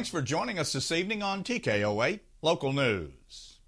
Thanks for joining us this evening on TKO 8 Local News.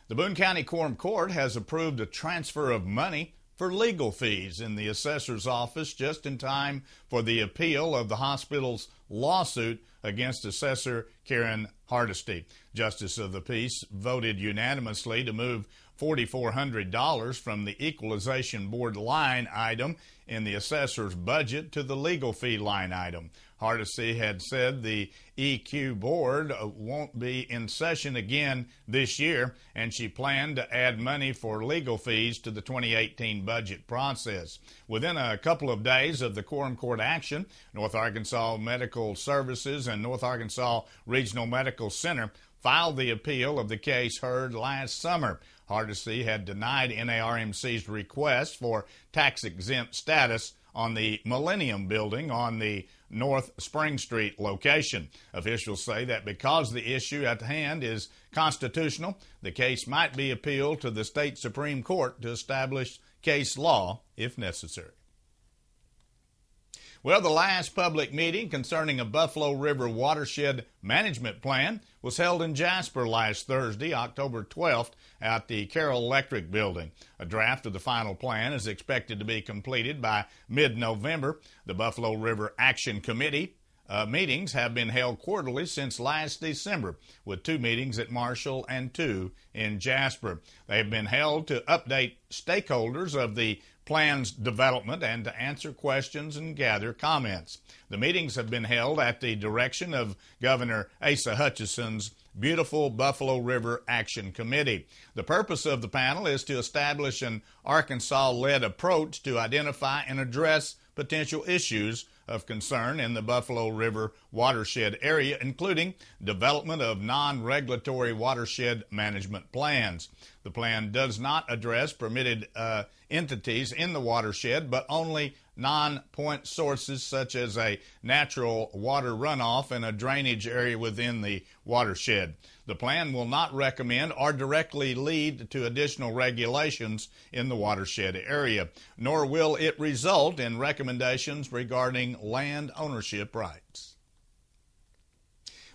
The Boone County Quorum Court has approved a transfer of money for legal fees in the assessor's office just in time for the appeal of the hospital's lawsuit against Assessor Karen Hardesty. Justice of the Peace voted unanimously to move $4,400 from the Equalization Board line item in the assessor's budget to the legal fee line item. Hardesty had said the EQ board won't be in session again this year, and she planned to add money for legal fees to the 2018 budget process. Within a couple of days of the Quorum Court action, North Arkansas Medical Services and North Arkansas Regional Medical Center filed the appeal of the case heard last summer. Hardesty had denied NARMC's request for tax-exempt status on the Millennium Building on the North Spring Street location. Officials say that because the issue at hand is constitutional, the case might be appealed to the state Supreme Court to establish case law if necessary. Well, the last public meeting concerning a Buffalo River watershed management plan was held in Jasper last Thursday, October 12th, at the Carroll Electric Building. A draft of the final plan is expected to be completed by mid-November. The Buffalo River Action Committee meetings have been held quarterly since last December, with 2 meetings at Marshall and 2 in Jasper. They have been held to update stakeholders of the plan's development and to answer questions and gather comments. The meetings have been held at the direction of Governor Asa Hutchison's Beautiful Buffalo River Action Committee. The purpose of the panel is to establish an Arkansas-led approach to identify and address potential issues of concern in the Buffalo River watershed area, including development of non-regulatory watershed management plans. The plan does not address permitted entities in the watershed, but only non-point sources such as a natural water runoff and a drainage area within the watershed. The plan will not recommend or directly lead to additional regulations in the watershed area, nor will it result in recommendations regarding land ownership rights.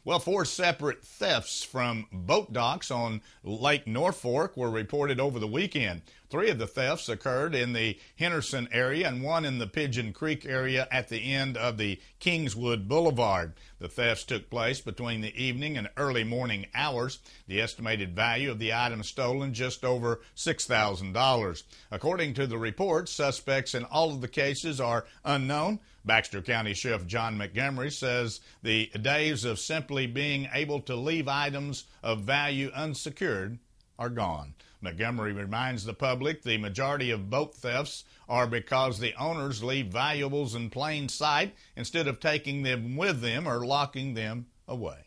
Well, 4 separate thefts from boat docks on Lake Norfolk were reported over the weekend. 3 of the thefts occurred in the Henderson area and 1 in the Pigeon Creek area at the end of the Kingswood Boulevard. The thefts took place between the evening and early morning hours. The estimated value of the items stolen just over $6,000. According to the report, suspects in all of the cases are unknown. Baxter County Sheriff John Montgomery says the days of simply being able to leave items of value unsecured are gone. Montgomery reminds the public the majority of boat thefts are because the owners leave valuables in plain sight instead of taking them with them or locking them away.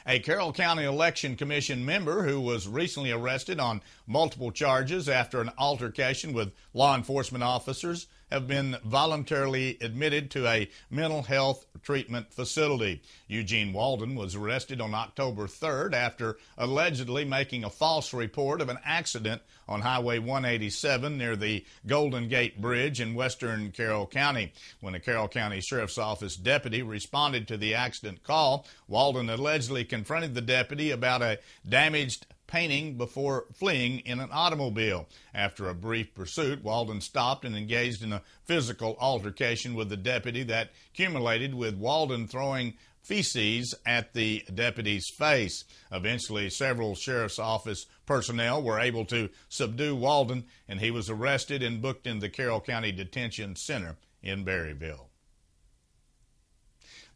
A Carroll County Election Commission member who was recently arrested on multiple charges after an altercation with law enforcement officers have been voluntarily admitted to a mental health treatment facility. Eugene Walden was arrested on October 3rd after allegedly making a false report of an accident on Highway 187 near the Golden Gate Bridge in western Carroll County. When a Carroll County Sheriff's Office deputy responded to the accident call, Walden allegedly confronted the deputy about a damaged painting before fleeing in an automobile. After a brief pursuit, Walden stopped and engaged in a physical altercation with the deputy that culminated with Walden throwing feces at the deputy's face. Eventually, several sheriff's office personnel were able to subdue Walden, and he was arrested and booked in the Carroll County Detention Center in Berryville.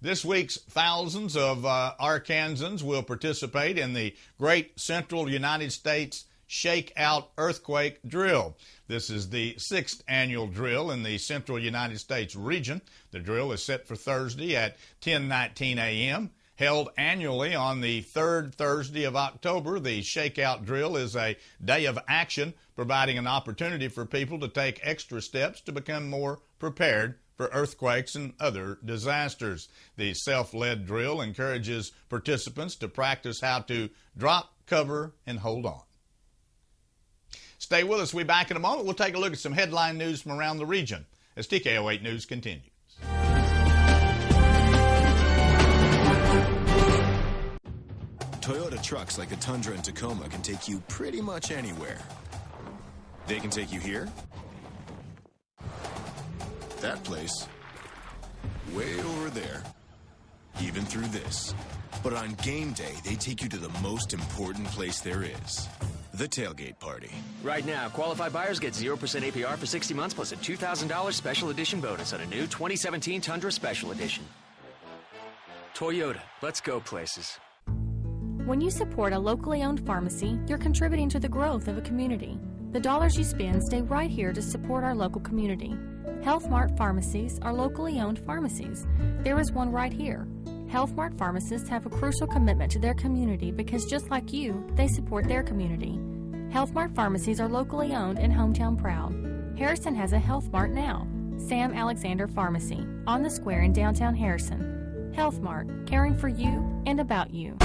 This week's thousands of Arkansans will participate in the Great Central United States Shakeout Earthquake Drill. This is the 6th annual drill in the Central United States region. The drill is set for Thursday at 10:19 a.m. Held annually on the 3rd Thursday of October, the Shakeout Drill is a day of action, providing an opportunity for people to take extra steps to become more prepared for earthquakes and other disasters. The self-led drill encourages participants to practice how to drop, cover, and hold on. Stay with us. We'll be back in a moment. We'll take a look at some headline news from around the region as TKO 8 News continues. The trucks like the Tundra and Tacoma can take you pretty much anywhere. They can take you here, that place, way over there, even through this. But on game day, they take you to the most important place there is, the tailgate party. Right now, qualified buyers get 0% APR for 60 months plus a $2,000 special edition bonus on a new 2017 Tundra Special Edition. Toyota, let's go places. When you support a locally owned pharmacy, you're contributing to the growth of a community. The dollars you spend stay right here to support our local community. Health Mart pharmacies are locally owned pharmacies. There is one right here. Health Mart pharmacists have a crucial commitment to their community because just like you, they support their community. Health Mart pharmacies are locally owned and hometown proud. Harrison has a Health Mart now. Sam Alexander Pharmacy, on the square in downtown Harrison. Health Mart, caring for you and about you.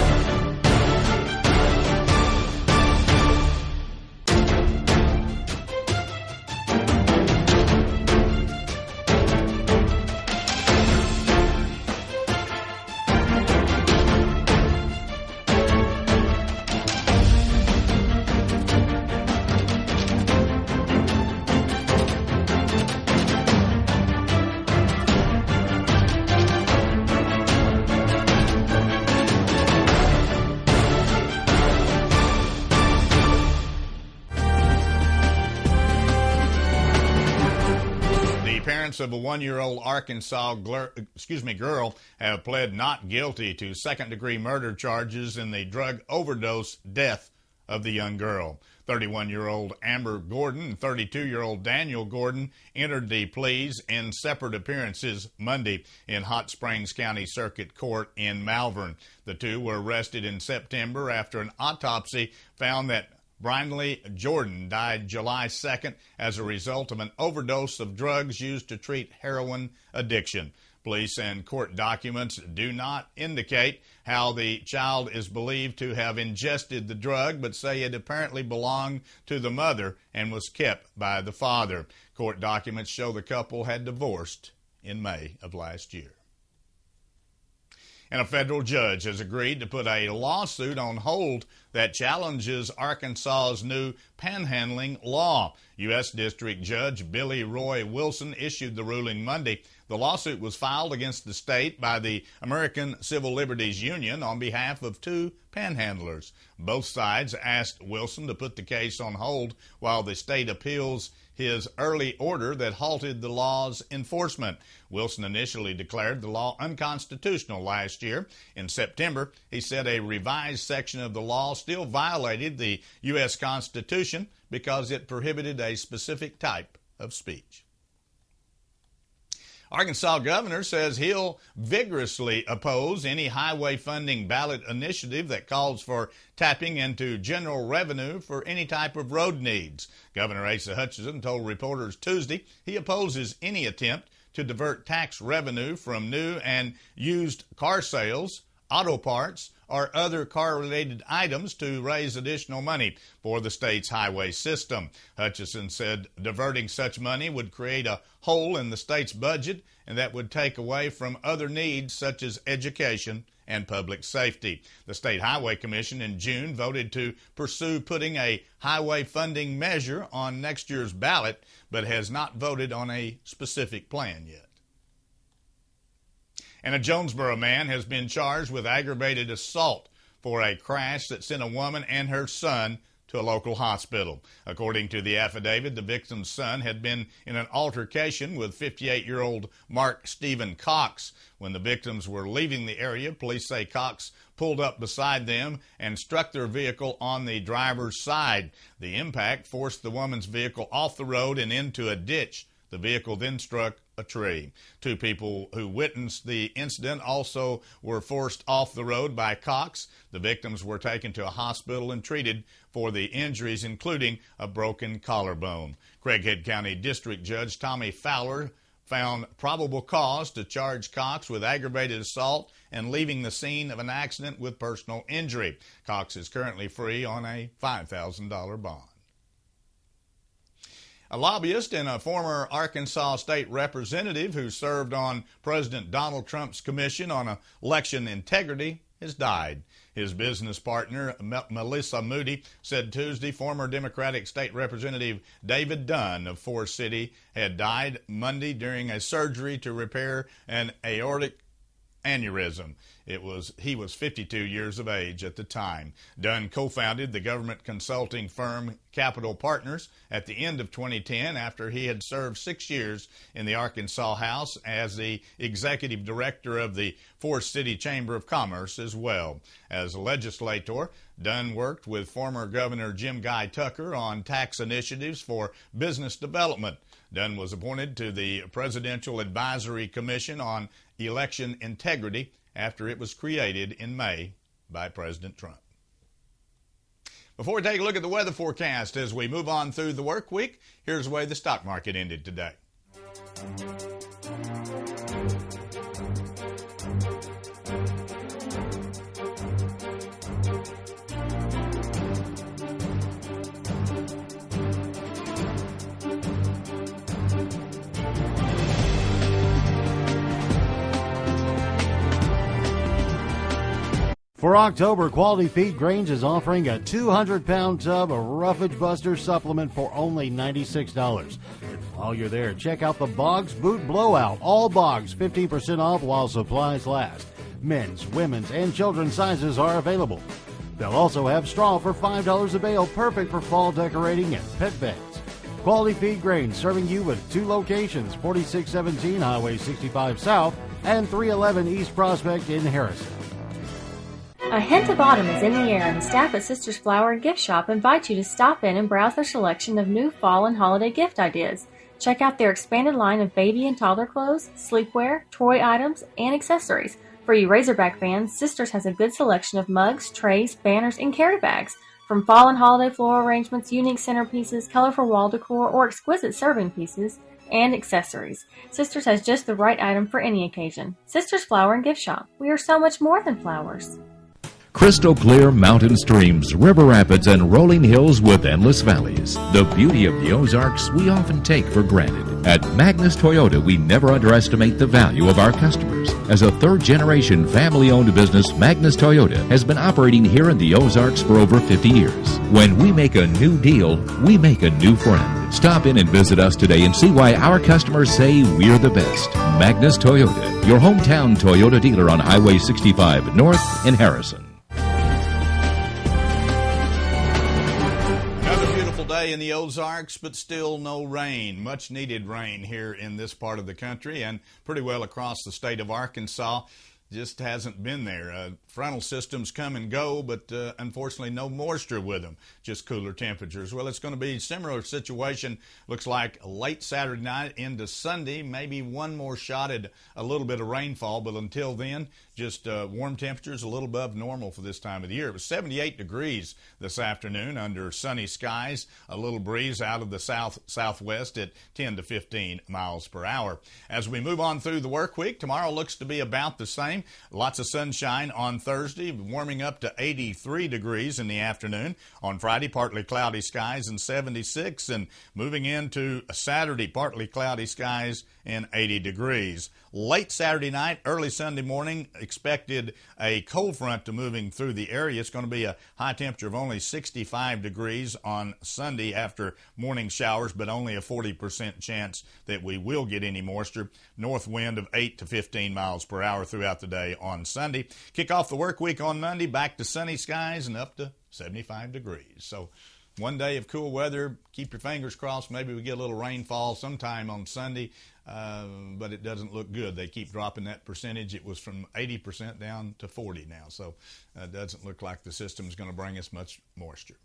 Parents of a one-year-old Arkansas girl have pled not guilty to second-degree murder charges in the drug overdose death of the young girl. 31-year-old Amber Gordon and 32-year-old Daniel Gordon entered the pleas in separate appearances Monday in Hot Springs County Circuit Court in Malvern. The two were arrested in September after an autopsy found that Brinley Jordan died July 2nd as a result of an overdose of drugs used to treat heroin addiction. Police and court documents do not indicate how the child is believed to have ingested the drug, but say it apparently belonged to the mother and was kept by the father. Court documents show the couple had divorced in May of last year. And a federal judge has agreed to put a lawsuit on hold that challenges Arkansas's new panhandling law. U.S. District Judge Billy Roy Wilson issued the ruling Monday. The lawsuit was filed against the state by the American Civil Liberties Union on behalf of two panhandlers. Both sides asked Wilson to put the case on hold while the state appeals his early order that halted the law's enforcement. Wilson initially declared the law unconstitutional last year. In September, he said a revised section of the law still violated the U.S. Constitution because it prohibited a specific type of speech. Arkansas governor says he'll vigorously oppose any highway funding ballot initiative that calls for tapping into general revenue for any type of road needs. Governor Asa Hutchinson told reporters Tuesday he opposes any attempt to divert tax revenue from new and used car sales, auto parts, or other car-related items to raise additional money for the state's highway system. Hutchison said diverting such money would create a hole in the state's budget, and that would take away from other needs such as education and public safety. The State Highway Commission in June voted to pursue putting a highway funding measure on next year's ballot, but has not voted on a specific plan yet. And a Jonesboro man has been charged with aggravated assault for a crash that sent a woman and her son to a local hospital. According to the affidavit, the victim's son had been in an altercation with 58-year-old Mark Stephen Cox. When the victims were leaving the area, police say Cox pulled up beside them and struck their vehicle on the driver's side. The impact forced the woman's vehicle off the road and into a ditch. The vehicle then struck a tree. Two people who witnessed the incident also were forced off the road by Cox. The victims were taken to a hospital and treated for the injuries, including a broken collarbone. Craighead County District Judge Tommy Fowler found probable cause to charge Cox with aggravated assault and leaving the scene of an accident with personal injury. Cox is currently free on a $5,000 bond. A lobbyist and a former Arkansas state representative who served on President Donald Trump's Commission on Election Integrity has died. His business partner, Melissa Moody, said Tuesday former Democratic State Representative David Dunn of Forest City had died Monday during a surgery to repair an aortic aneurysm. He was 52 years of age at the time. Dunn co-founded the government consulting firm Capital Partners at the end of 2010 after he had served 6 years in the Arkansas House as the executive director of the Forest City Chamber of Commerce as well. As a legislator, Dunn worked with former Governor Jim Guy Tucker on tax initiatives for business development. Dunn was appointed to the Presidential Advisory Commission on Election Integrity after it was created in May by President Trump. Before we take a look at the weather forecast as we move on through the work week, here's the way the stock market ended today. For October, Quality Feed Grains is offering a 200-pound tub of Roughage Buster supplement for only $96. And while you're there, check out the Boggs Boot Blowout. All Boggs 15% off while supplies last. Men's, women's, and children's sizes are available. They'll also have straw for $5 a bale, perfect for fall decorating and pet beds. Quality Feed Grains serving you with 2 locations, 4617 Highway 65 South and 311 East Prospect in Harrison. A hint of autumn is in the air, and the staff at Sisters Flower and Gift Shop invite you to stop in and browse their selection of new fall and holiday gift ideas. Check out their expanded line of baby and toddler clothes, sleepwear, toy items, and accessories. For you Razorback fans, Sisters has a good selection of mugs, trays, banners, and carry bags. From fall and holiday floral arrangements, unique centerpieces, colorful wall decor, or exquisite serving pieces and accessories, Sisters has just the right item for any occasion. Sisters Flower and Gift Shop. We are so much more than flowers. Crystal clear mountain streams, river rapids, and rolling hills with endless valleys. The beauty of the Ozarks we often take for granted. At Magnus Toyota, we never underestimate the value of our customers. As a third-generation family-owned business, Magnus Toyota has been operating here in the Ozarks for over 50 years. When we make a new deal, we make a new friend. Stop in and visit us today and see why our customers say we're the best. Magnus Toyota, your hometown Toyota dealer on Highway 65 North in Harrison. Day in the Ozarks, but still no rain. Much needed rain here in this part of the country and pretty well across the state of Arkansas. Just hasn't been there. Frontal systems come and go, but unfortunately no moisture with them, just cooler temperatures. Well, it's going to be a similar situation, looks like late Saturday night into Sunday, maybe one more shot at a little bit of rainfall, but until then, just warm temperatures a little above normal for this time of the year. It was 78 degrees this afternoon under sunny skies, a little breeze out of the southwest at 10 to 15 miles per hour. As we move on through the work week, tomorrow looks to be about the same. Lots of sunshine on Thursday, warming up to 83 degrees in the afternoon. On Friday, partly cloudy skies and 76, and moving into Saturday, partly cloudy skies and 80 degrees. Late Saturday night, early Sunday morning, expected a cold front to moving through the area. It's going to be a high temperature of only 65 degrees on Sunday after morning showers, but only a 40% chance that we will get any moisture. North wind of 8 to 15 miles per hour throughout the day on Sunday. Kick off the work week on Monday, back to sunny skies and up to 75 degrees. So one day of cool weather. Keep your fingers crossed. Maybe we get a little rainfall sometime on Sunday, but it doesn't look good. They keep dropping that percentage. It was from 80% down to 40 now, so it doesn't look like the system is going to bring us much moisture.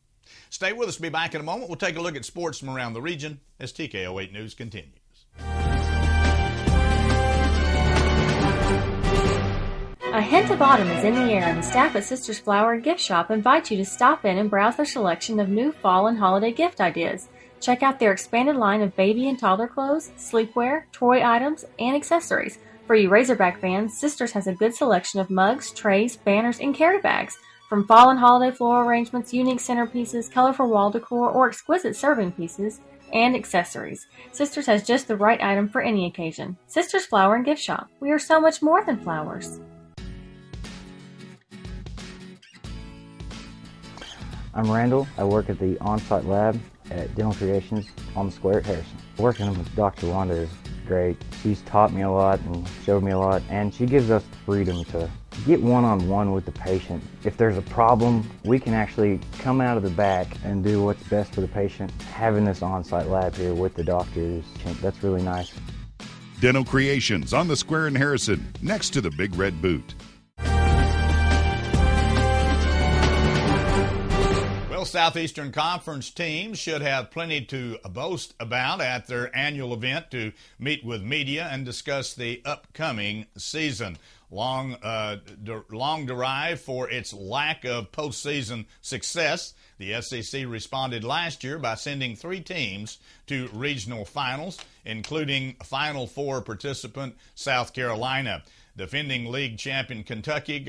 Stay with us. Be back in a moment. We'll take a look at sports from around the region as TKO 8 News continues. A hint of autumn is in the air, and the staff at Sisters Flower and Gift Shop invite you to stop in and browse their selection of new fall and holiday gift ideas. Check out their expanded line of baby and toddler clothes, sleepwear, toy items, and accessories. For you Razorback fans, Sisters has a good selection of mugs, trays, banners, and carry bags. From fall and holiday floral arrangements, unique centerpieces, colorful wall decor, or exquisite serving pieces and accessories, Sisters has just the right item for any occasion. Sisters Flower and Gift Shop. We are so much more than flowers. I'm Randall. I work at the on-site lab at Dental Creations on the square at Harrison. Working with Dr. Wanda is great. She's taught me a lot and showed me a lot, and she gives us the freedom to get one-on-one with the patient. If there's a problem, we can actually come out of the back and do what's best for the patient. Having this on-site lab here with the doctors, that's really nice. Dental Creations on the square in Harrison, next to the Big Red Boot. Well, Southeastern Conference teams should have plenty to boast about at their annual event to meet with media and discuss the upcoming season. Long derived for its lack of postseason success, the SEC responded last year by sending 3 teams to regional finals, including Final Four participant South Carolina. Defending league champion Kentucky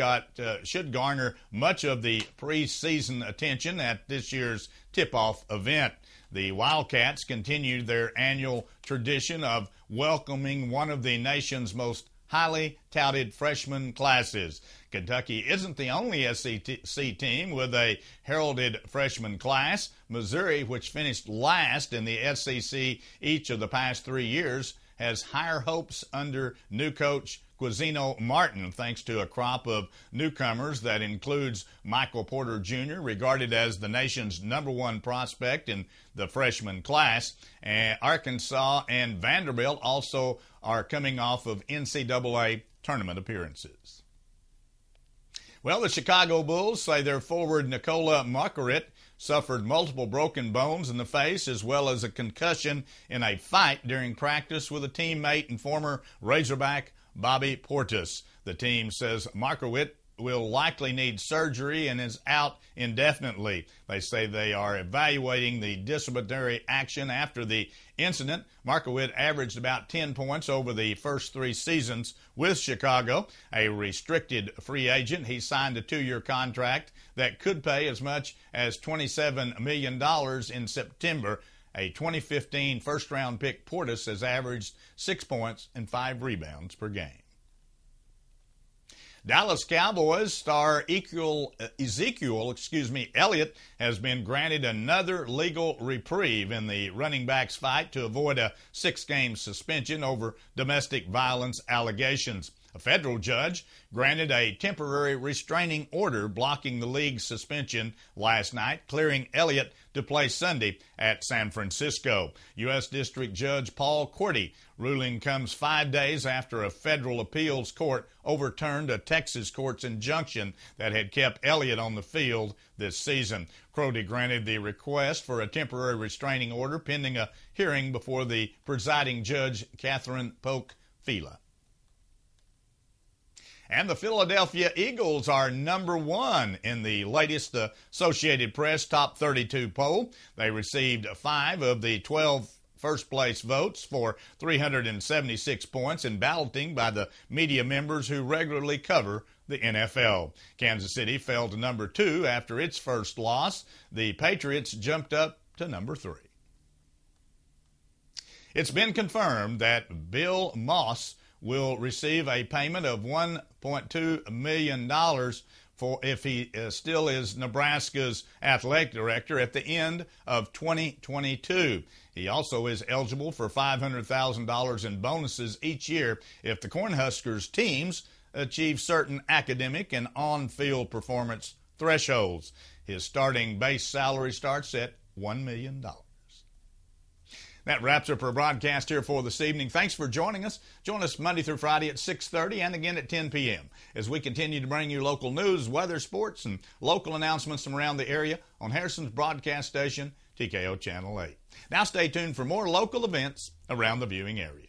should garner much of the preseason attention at this year's tip-off event. The Wildcats continued their annual tradition of welcoming one of the nation's most highly touted freshman classes. Kentucky isn't the only SEC team with a heralded freshman class. Missouri, which finished last in the SEC each of the past 3 years, has higher hopes under new coach Quizino Martin, thanks to a crop of newcomers that includes Michael Porter Jr., regarded as the nation's #1 prospect in the freshman class. And Arkansas and Vanderbilt also are coming off of NCAA tournament appearances. Well, the Chicago Bulls say their forward Nikola Margaret suffered multiple broken bones in the face as well as a concussion in a fight during practice with a teammate and former Razorback Bobby Portis. The team says Markowitz will likely need surgery and is out indefinitely. They say they are evaluating the disciplinary action after the incident. Markowitz averaged about 10 points over the first 3 seasons with Chicago. A restricted free agent, he signed a 2-year contract that could pay as much as $27 million in September. A 2015 first-round pick, Portis has averaged 6 points and 5 rebounds per game. Dallas Cowboys star Ezekiel Elliott has been granted another legal reprieve in the running backs fight to avoid a 6-game suspension over domestic violence allegations. A federal judge granted a temporary restraining order blocking the league's suspension last night, clearing Elliott to play Sunday at San Francisco. U.S. District Judge Paul Cordy ruling comes 5 days after a federal appeals court overturned a Texas court's injunction that had kept Elliott on the field this season. Cordy granted the request for a temporary restraining order pending a hearing before the presiding judge, Catherine Polk-Fila. And the Philadelphia Eagles are #1 in the latest Associated Press Top 32 poll. They received 5 of the 12 first-place votes for 376 points in balloting by the media members who regularly cover the NFL. Kansas City fell to #2 after its first loss. The Patriots jumped up to #3. It's been confirmed that Bill Moss will receive a payment of $1.2 million for if he still is Nebraska's athletic director at the end of 2022. He also is eligible for $500,000 in bonuses each year if the Cornhuskers teams achieve certain academic and on-field performance thresholds. His starting base salary starts at $1 million. That wraps up our broadcast here for this evening. Thanks for joining us. Join us Monday through Friday at 6:30 and again at 10 p.m. as we continue to bring you local news, weather, sports, and local announcements from around the area on Harrison's broadcast station, TKO Channel 8. Now stay tuned for more local events around the viewing area.